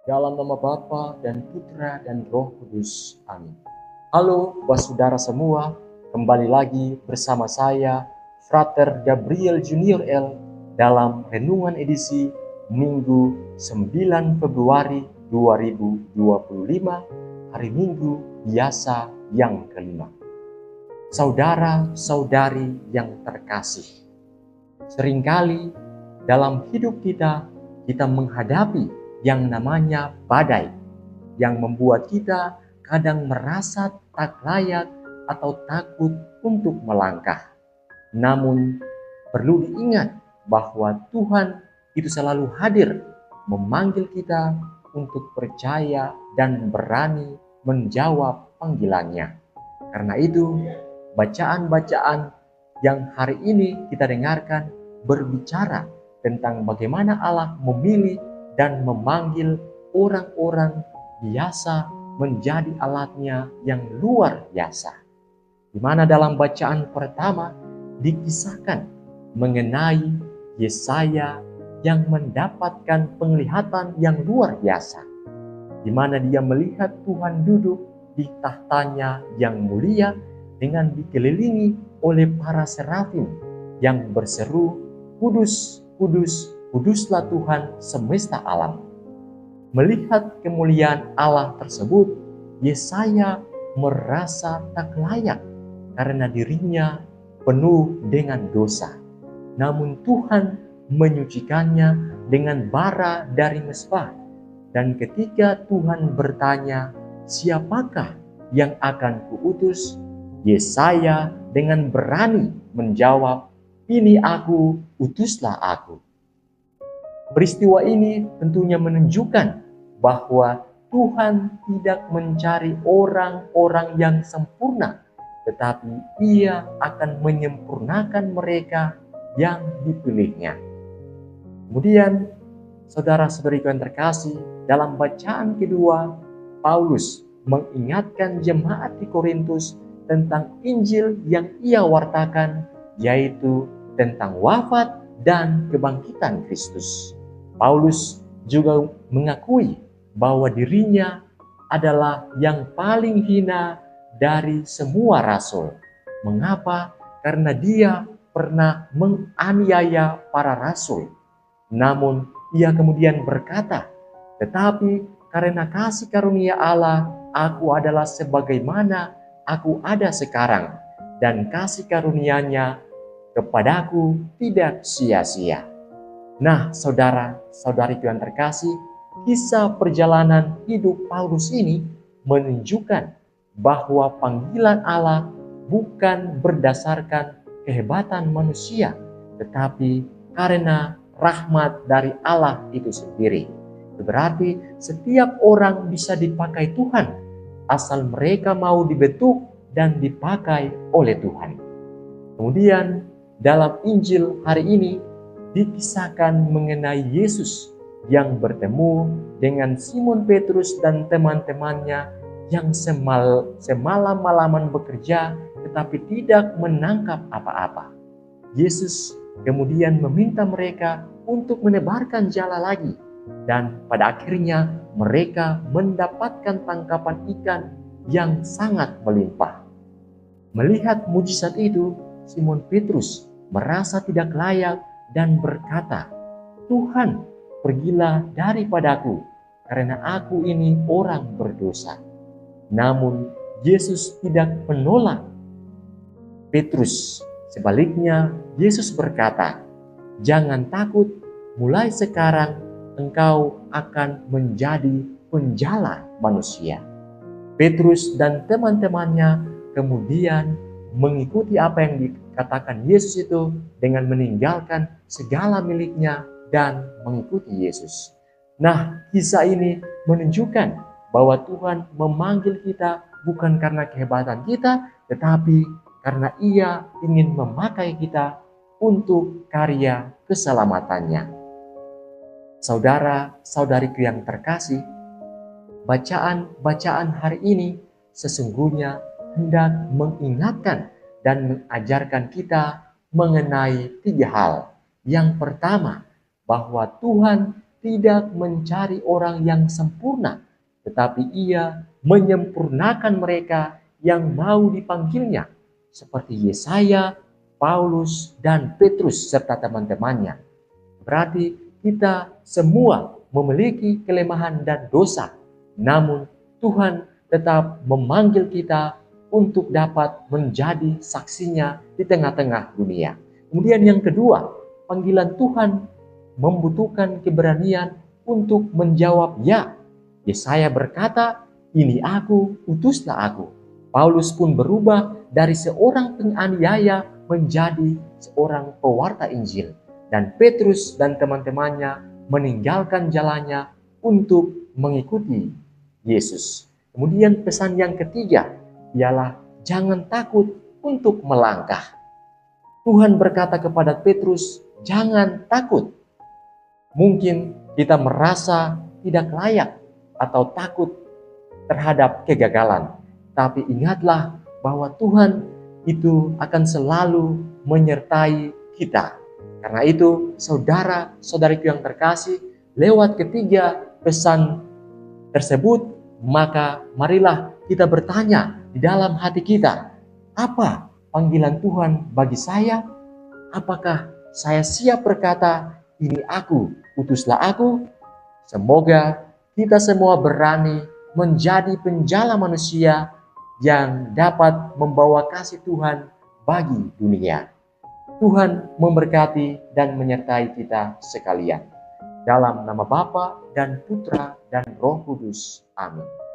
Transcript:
Dalam nama Bapa dan Putra dan Roh Kudus. Amin. Halo saudara semua, kembali lagi bersama saya, Frater Gabriel Junior L, dalam renungan edisi Minggu 9 Februari 2025, hari Minggu biasa yang kelima. Saudara-saudari yang terkasih, seringkali dalam hidup kita menghadapi yang namanya badai, yang membuat kita kadang merasa tak layak atau takut untuk melangkah. Namun perlu diingat bahwa Tuhan itu selalu hadir memanggil kita untuk percaya dan berani menjawab panggilannya. Karena itu, bacaan-bacaan yang hari ini kita dengarkan berbicara tentang bagaimana Allah memilih dan memanggil orang-orang biasa menjadi alatnya yang luar biasa. Di mana dalam bacaan pertama dikisahkan mengenai Yesaya yang mendapatkan penglihatan yang luar biasa, di mana dia melihat Tuhan duduk di tahtanya yang mulia dengan dikelilingi oleh para serafim yang berseru, "Kudus, kudus, kuduslah Tuhan semesta alam." Melihat kemuliaan Allah tersebut, Yesaya merasa tak layak karena dirinya penuh dengan dosa. Namun Tuhan menyucikannya dengan bara dari mezbah. Dan ketika Tuhan bertanya, "Siapakah yang akan kuutus?" Yesaya dengan berani menjawab, "Ini aku, utuslah aku." Peristiwa ini tentunya menunjukkan bahwa Tuhan tidak mencari orang-orang yang sempurna, tetapi Ia akan menyempurnakan mereka yang dipilihnya. Kemudian, saudara-saudariku yang terkasih, dalam bacaan kedua, Paulus mengingatkan jemaat di Korintus tentang Injil yang ia wartakan, yaitu tentang wafat dan kebangkitan Kristus. Paulus juga mengakui bahwa dirinya adalah yang paling hina dari semua rasul. Mengapa? Karena dia pernah menganiaya para rasul. Namun ia kemudian berkata, "Tetapi karena kasih karunia Allah, aku adalah sebagaimana aku ada sekarang, dan kasih karunia-Nya kepadaku tidak sia-sia." Nah, saudara-saudariku yang terkasih, kisah perjalanan hidup Paulus ini menunjukkan bahwa panggilan Allah bukan berdasarkan kehebatan manusia, tetapi karena rahmat dari Allah itu sendiri. Berarti setiap orang bisa dipakai Tuhan, asal mereka mau dibentuk dan dipakai oleh Tuhan. Kemudian dalam Injil hari ini dikisahkan mengenai Yesus yang bertemu dengan Simon Petrus dan teman-temannya yang semalam-malaman bekerja tetapi tidak menangkap apa-apa. Yesus kemudian meminta mereka untuk menebarkan jala lagi, dan pada akhirnya mereka mendapatkan tangkapan ikan yang sangat melimpah. Melihat mujizat itu, Simon Petrus merasa tidak layak dan berkata, "Tuhan, pergilah daripadaku, karena aku ini orang berdosa." Namun Yesus tidak menolak Petrus. Sebaliknya, Yesus berkata, "Jangan takut, mulai sekarang engkau akan menjadi penjala manusia." Petrus dan teman-temannya kemudian mengikuti apa yang dikatakan Yesus itu dengan meninggalkan segala miliknya dan mengikuti Yesus. Nah, kisah ini menunjukkan bahwa Tuhan memanggil kita bukan karena kehebatan kita, tetapi karena Ia ingin memakai kita untuk karya keselamatannya. Saudara-saudariku yang terkasih, bacaan-bacaan hari ini sesungguhnya hendak mengingatkan dan mengajarkan kita mengenai 3 hal. Yang pertama, bahwa Tuhan tidak mencari orang yang sempurna, tetapi Ia menyempurnakan mereka yang mau dipanggilnya, seperti Yesaya, Paulus, dan Petrus serta teman-temannya. Berarti kita semua memiliki kelemahan dan dosa, namun Tuhan tetap memanggil kita untuk dapat menjadi saksinya di tengah-tengah dunia. Kemudian yang kedua, panggilan Tuhan membutuhkan keberanian untuk menjawab ya. Yesaya berkata, "Ini aku, utuslah aku." Paulus pun berubah dari seorang penganiaya menjadi seorang pewarta Injil. Dan Petrus dan teman-temannya meninggalkan jalannya untuk mengikuti Yesus. Kemudian pesan yang ketiga ialah jangan takut untuk melangkah. Tuhan berkata kepada Petrus, jangan takut. Mungkin kita merasa tidak layak atau takut terhadap kegagalan. Tapi ingatlah bahwa Tuhan itu akan selalu menyertai kita. Karena itu, saudara-saudariku yang terkasih, lewat ketiga pesan tersebut, maka marilah kita bertanya di dalam hati kita, apa panggilan Tuhan bagi saya? Apakah saya siap berkata, ini aku, utuslah aku? Semoga kita semua berani menjadi penjala manusia yang dapat membawa kasih Tuhan bagi dunia. Tuhan memberkati dan menyertai kita sekalian. Dalam nama Bapa dan Putra dan Roh Kudus. Amin.